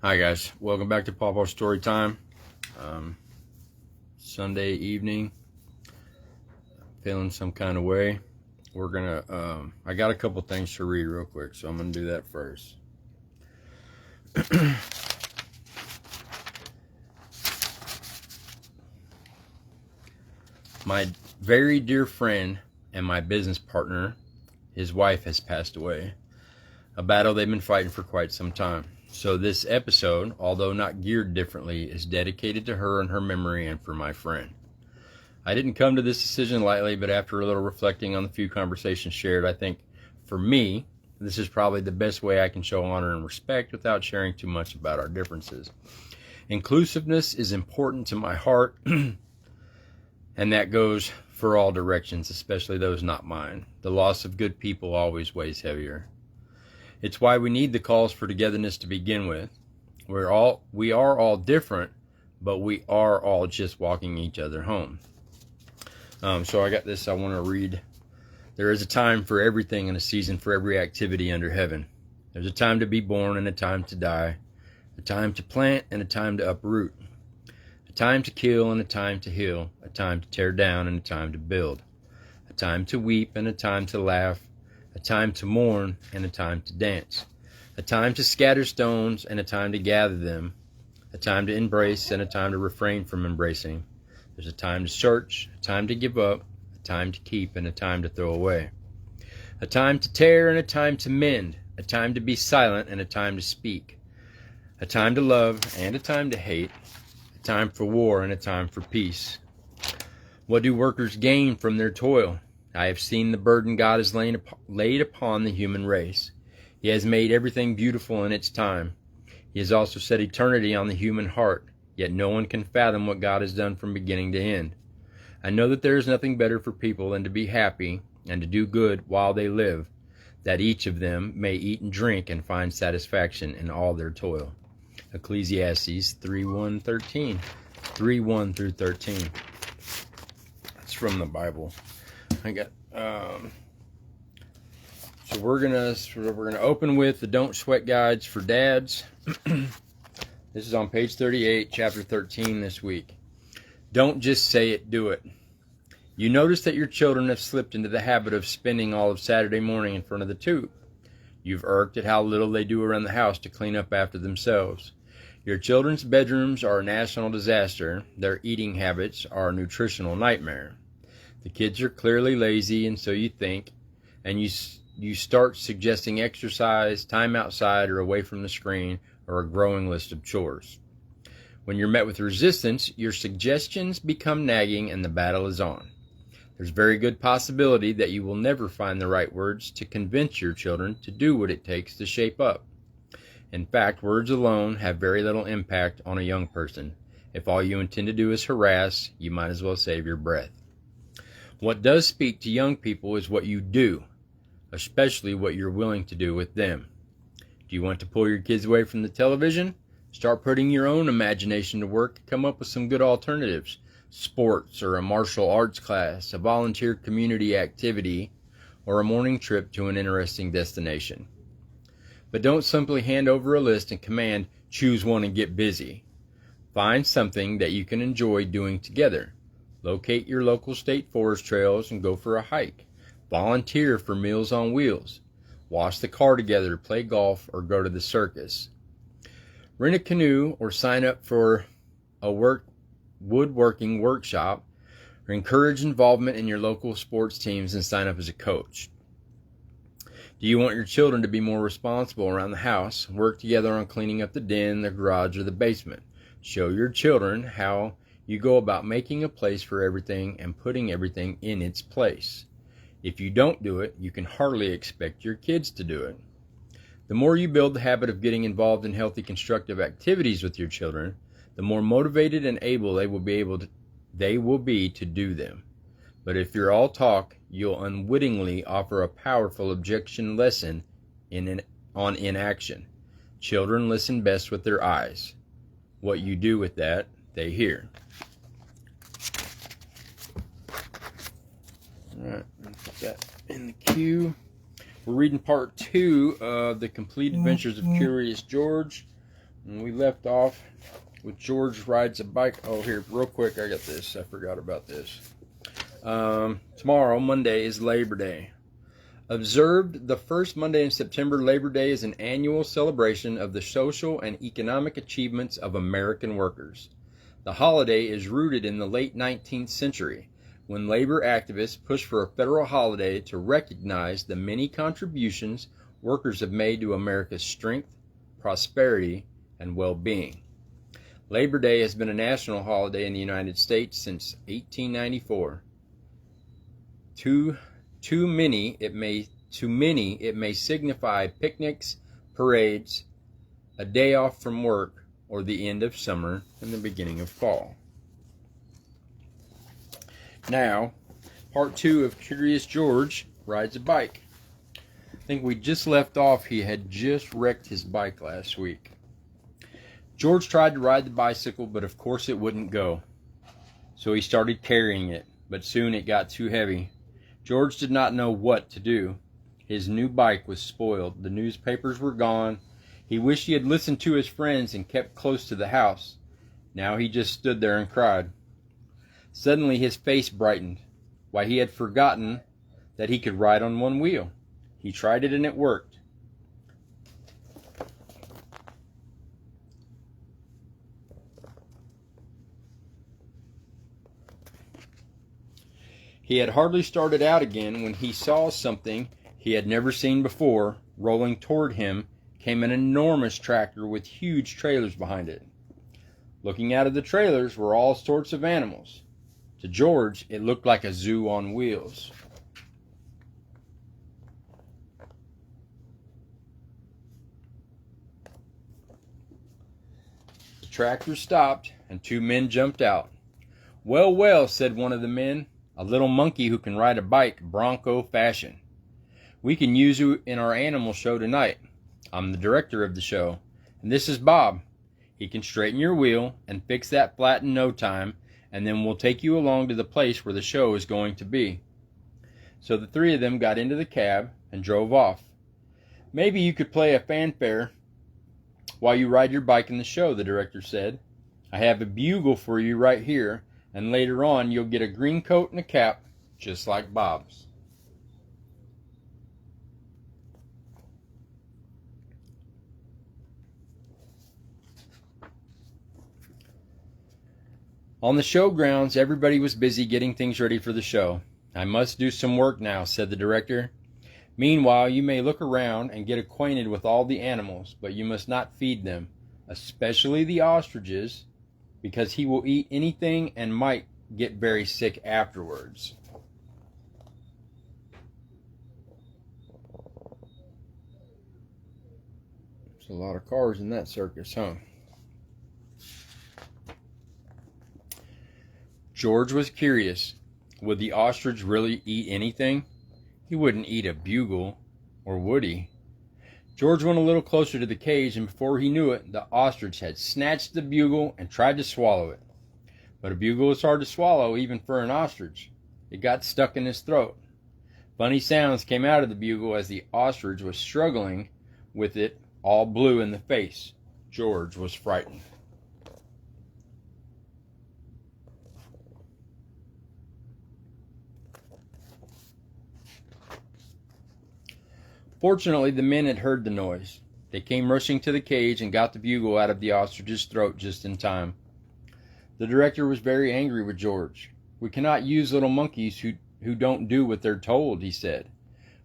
Hi guys, welcome back to Pawpaw Storytime. Sunday evening, feeling some kind of way. We're gonna, I got a couple things to read real quick, so I'm gonna do that first. My very dear friend and my business partner, his wife has passed away. A battle they've been fighting for quite some time. So this episode, although not geared differently, is dedicated to her and her memory and for my friend. I didn't come to this decision lightly, but after a little reflecting on the few conversations shared, I think, for me, this is probably the best way I can show honor and respect without sharing too much about our differences. Inclusiveness is important to my heart, and that goes for all directions, especially those not mine. The loss of good people always weighs heavier. It's why we need the calls for togetherness to begin with. We are all different, but we are all just walking each other home. So I got this I want to read. There is a time for everything and a season for every activity under heaven. There's a time to be born and a time to die, a time to plant and a time to uproot, a time to kill and a time to heal, a time to tear down and a time to build, a time to weep and a time to laugh, a time to mourn and a time to dance, a time to scatter stones and a time to gather them, a time to embrace and a time to refrain from embracing. There's a time to search, a time to give up, a time to keep and a time to throw away, a time to tear and a time to mend, a time to be silent and a time to speak, a time to love and a time to hate, a time for war and a time for peace. What do workers gain from their toil? I have seen the burden God has laid upon the human race. He has made everything beautiful in its time. He has also set eternity on the human heart, yet no one can fathom what God has done from beginning to end. I know that there is nothing better for people than to be happy and to do good while they live, that each of them may eat and drink and find satisfaction in all their toil. Ecclesiastes 3:1-13. 3:1 through 13. That's from the Bible. I got so we're gonna open with the Don't Sweat Guides for Dads. This is on page 38, chapter 13 this week. Don't just say it, do it. You notice that your children have slipped into the habit of spending all of Saturday morning in front of the tube. You've irked at how little they do around the house to clean up after themselves. Your children's bedrooms are a national disaster. Their eating habits are a nutritional nightmare. The kids are clearly lazy, and so you think, and you start suggesting exercise, time outside or away from the screen, or a growing list of chores. When you're met with resistance, your suggestions become nagging and the battle is on. There's very good possibility that you will never find the right words to convince your children to do what it takes to shape up. In fact, words alone have very little impact on a young person. If all you intend to do is harass, you might as well save your breath. What does speak to young people is what you do, especially what you're willing to do with them. Do you want to pull your kids away from the television? Start putting your own imagination to work. Come up with some good alternatives. Sports or a martial arts class, a volunteer community activity, or a morning trip to an interesting destination. But don't simply hand over a list and command, choose one and get busy. Find something that you can enjoy doing together. Locate your local state forest trails and go for a hike. Volunteer for Meals on Wheels. Wash the car together, play golf, or go to the circus. Rent a canoe or sign up for a woodworking workshop, or encourage involvement in your local sports teams and sign up as a coach. Do you want your children to be more responsible around the house? Work together on cleaning up the den, the garage, or the basement. Show your children how you go about making a place for everything and putting everything in its place. If you don't do it, you can hardly expect your kids to do it. The more you build the habit of getting involved in healthy, constructive activities with your children, the more motivated and able they will be to do them. But if you're all talk, you'll unwittingly offer a powerful objection lesson on inaction. Children listen best with their eyes. What you do with that, they hear. All right, put that in the queue. We're reading part 2 of The Complete Adventures of Curious George. And we left off with George rides a bike. Oh, here, real quick, I got this. I forgot about this. Tomorrow, Monday, is Labor Day. Observed the first Monday in September, Labor Day is an annual celebration of the social and economic achievements of American workers. The holiday is rooted in the late 19th century, when labor activists pushed for a federal holiday to recognize the many contributions workers have made to America's strength, prosperity, and well-being. Labor Day has been a national holiday in the United States since 1894. To many, it may signify picnics, parades, a day off from work, or the end of summer and the beginning of fall. Now, part 2 of Curious George rides a bike. I think we just left off. He had just wrecked his bike last week. George tried to ride the bicycle, but of course it wouldn't go. So he started carrying it, but soon it got too heavy. George did not know what to do. His new bike was spoiled. The newspapers were gone. He wished he had listened to his friends and kept close to the house. Now he just stood there and cried. Suddenly his face brightened. Why, he had forgotten that he could ride on one wheel. He tried it and it worked. He had hardly started out again when he saw something he had never seen before. Rolling toward him came an enormous tractor with huge trailers behind it. Looking out of the trailers were all sorts of animals. To George, it looked like a zoo on wheels. The tractor stopped and 2 men jumped out. "Well, well," said one of the men, "a little monkey who can ride a bike bronco fashion. We can use you in our animal show tonight. I'm the director of the show, and this is Bob. He can straighten your wheel and fix that flat in no time, and then we'll take you along to the place where the show is going to be." So the 3 of them got into the cab and drove off. "Maybe you could play a fanfare while you ride your bike in the show," the director said. "I have a bugle for you right here, and later on you'll get a green coat and a cap just like Bob's." On the show grounds, everybody was busy getting things ready for the show. "I must do some work now," said the director. "Meanwhile, you may look around and get acquainted with all the animals, but you must not feed them, especially the ostriches, because he will eat anything and might get very sick afterwards." There's a lot of cars in that circus, huh? George was curious. Would the ostrich really eat anything? He wouldn't eat a bugle, or would he? George went a little closer to the cage, and before he knew it, the ostrich had snatched the bugle and tried to swallow it. But a bugle is hard to swallow, even for an ostrich. It got stuck in his throat. Funny sounds came out of the bugle as the ostrich was struggling with it, all blue in the face. George was frightened. Fortunately, the men had heard the noise. They came rushing to the cage and got the bugle out of the ostrich's throat just in time. The director was very angry with George. "We cannot use little monkeys who don't do what they're told," he said.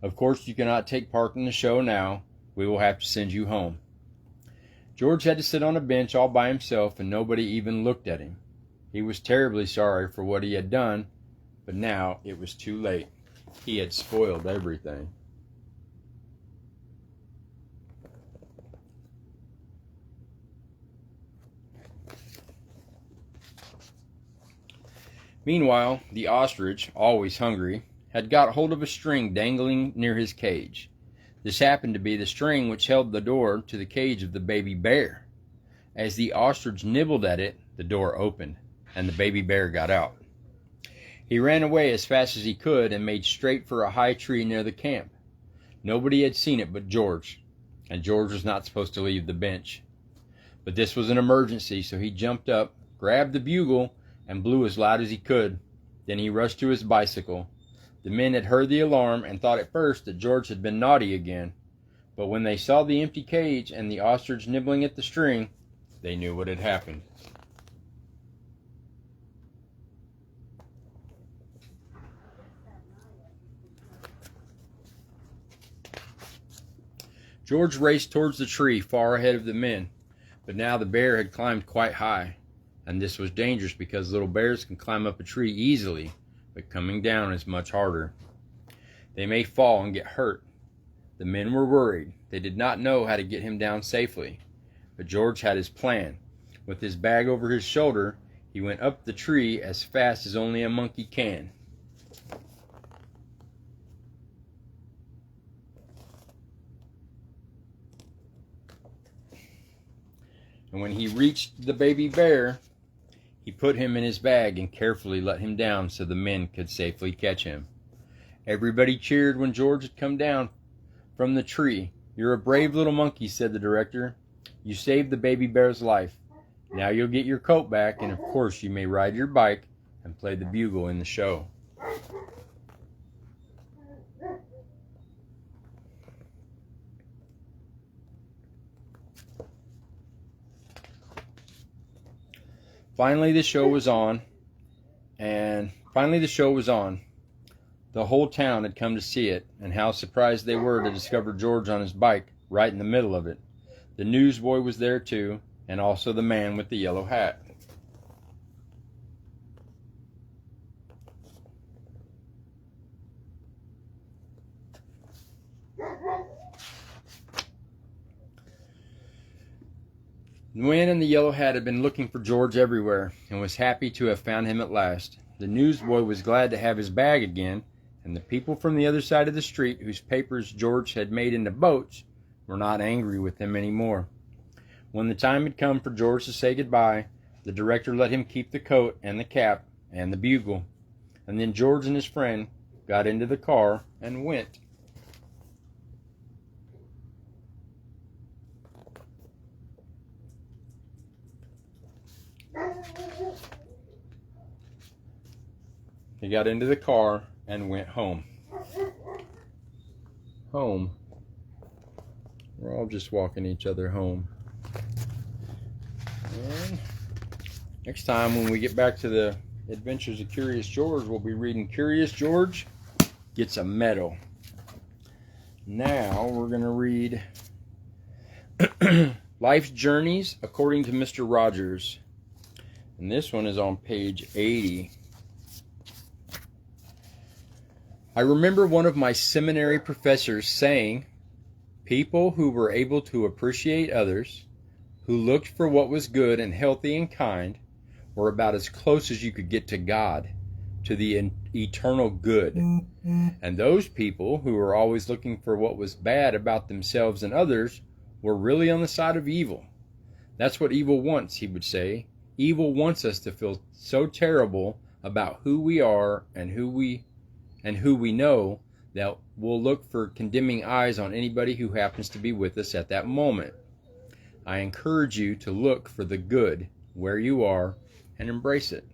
"Of course you cannot take part in the show now. We will have to send you home." George had to sit on a bench all by himself, and nobody even looked at him. He was terribly sorry for what he had done, but now it was too late. He had spoiled everything. Meanwhile, the ostrich, always hungry, had got hold of a string dangling near his cage. This happened to be the string which held the door to the cage of the baby bear. As the ostrich nibbled at it, the door opened, and the baby bear got out. He ran away as fast as he could and made straight for a high tree near the camp. Nobody had seen it but George, and George was not supposed to leave the bench. But this was an emergency, so he jumped up, grabbed the bugle, and blew as loud as he could. Then he rushed to his bicycle. The men had heard the alarm and thought at first that George had been naughty again. But when they saw the empty cage and the ostrich nibbling at the string, they knew what had happened. George raced towards the tree far ahead of the men, but now the bear had climbed quite high, and this was dangerous because little bears can climb up a tree easily, but coming down is much harder. They may fall and get hurt. The men were worried. They did not know how to get him down safely, but George had his plan. With his bag over his shoulder, he went up the tree as fast as only a monkey can. And when he reached the baby bear, he put him in his bag and carefully let him down so the men could safely catch him. Everybody cheered when George had come down from the tree. "You're a brave little monkey," said the director. "You saved the baby bear's life. Now you'll get your coat back, and of course you may ride your bike and play the bugle in the show." Finally, the show was on. The whole town had come to see it, and how surprised they were to discover George on his bike right in the middle of it. The newsboy was there too, and also the man with the yellow hat. The man in the yellow hat had been looking for George everywhere, and was happy to have found him at last. The newsboy was glad to have his bag again, and the people from the other side of the street, whose papers George had made into boats, were not angry with him anymore. When the time had come for George to say goodbye, the director let him keep the coat and the cap and the bugle, and then George and his friend got into the car and went. He got into the car and went home. Home. We're all just walking each other home. And next time when we get back to the Adventures of Curious George, we'll be reading Curious George Gets a Medal. Now we're going to read Life's Journeys According to Mr. Rogers. And this one is on page 80. I remember one of my seminary professors saying, "People who were able to appreciate others, who looked for what was good and healthy and kind, were about as close as you could get to God, to the eternal good. And those people who were always looking for what was bad about themselves and others were really on the side of evil. That's what evil wants," he would say. "Evil wants us to feel so terrible about who we are and who we know that we'll look for condemning eyes on anybody who happens to be with us at that moment. I encourage you to look for the good where you are and embrace it."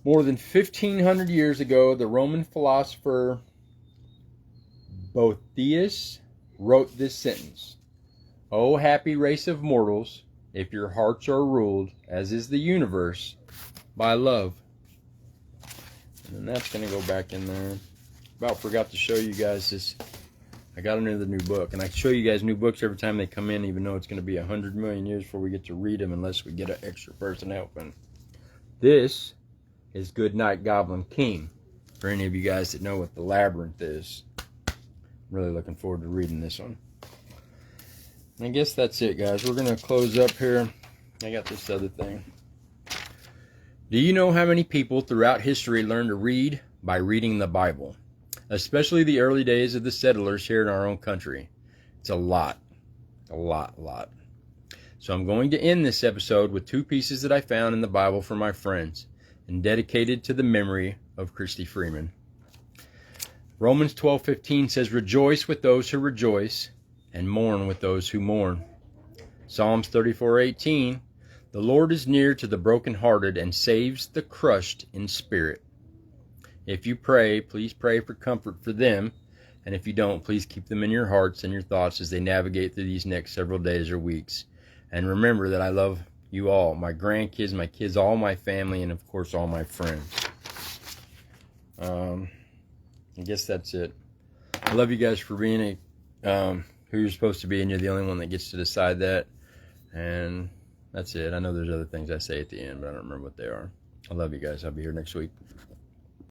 More than 1,500 years ago, the Roman philosopher Boethius wrote this sentence: "O happy race of mortals, if your hearts are ruled, as is the universe, by love." And that's going to go back in there. About forgot to show you guys this. I got another new book, and I show you guys new books every time they come in, even though it's going to be 100 million years before we get to read them, unless we get an extra person helping. This is Goodnight Goblin King, for any of you guys that know what the Labyrinth is. I'm really looking forward to reading this one. And I guess that's it, guys. We're going to close up here. I got this other thing. Do you know how many people throughout history learned to read by reading the Bible? Especially the early days of the settlers here in our own country. It's a lot. A lot. So I'm going to end this episode with two pieces that I found in the Bible for my friends and dedicated to the memory of Christy Freeman. Romans 12:15 says, "Rejoice with those who rejoice and mourn with those who mourn." Psalms 34:18. The Lord is near to the brokenhearted and saves the crushed in spirit. If you pray, please pray for comfort for them. And if you don't, please keep them in your hearts and your thoughts as they navigate through these next several days or weeks. And remember that I love you all, my grandkids, my kids, all my family, and of course all my friends. I guess that's it. I love you guys for being who you're supposed to be, and you're the only one that gets to decide that. And that's it. I know there's other things I say at the end, but I don't remember what they are. I love you guys. I'll be here next week.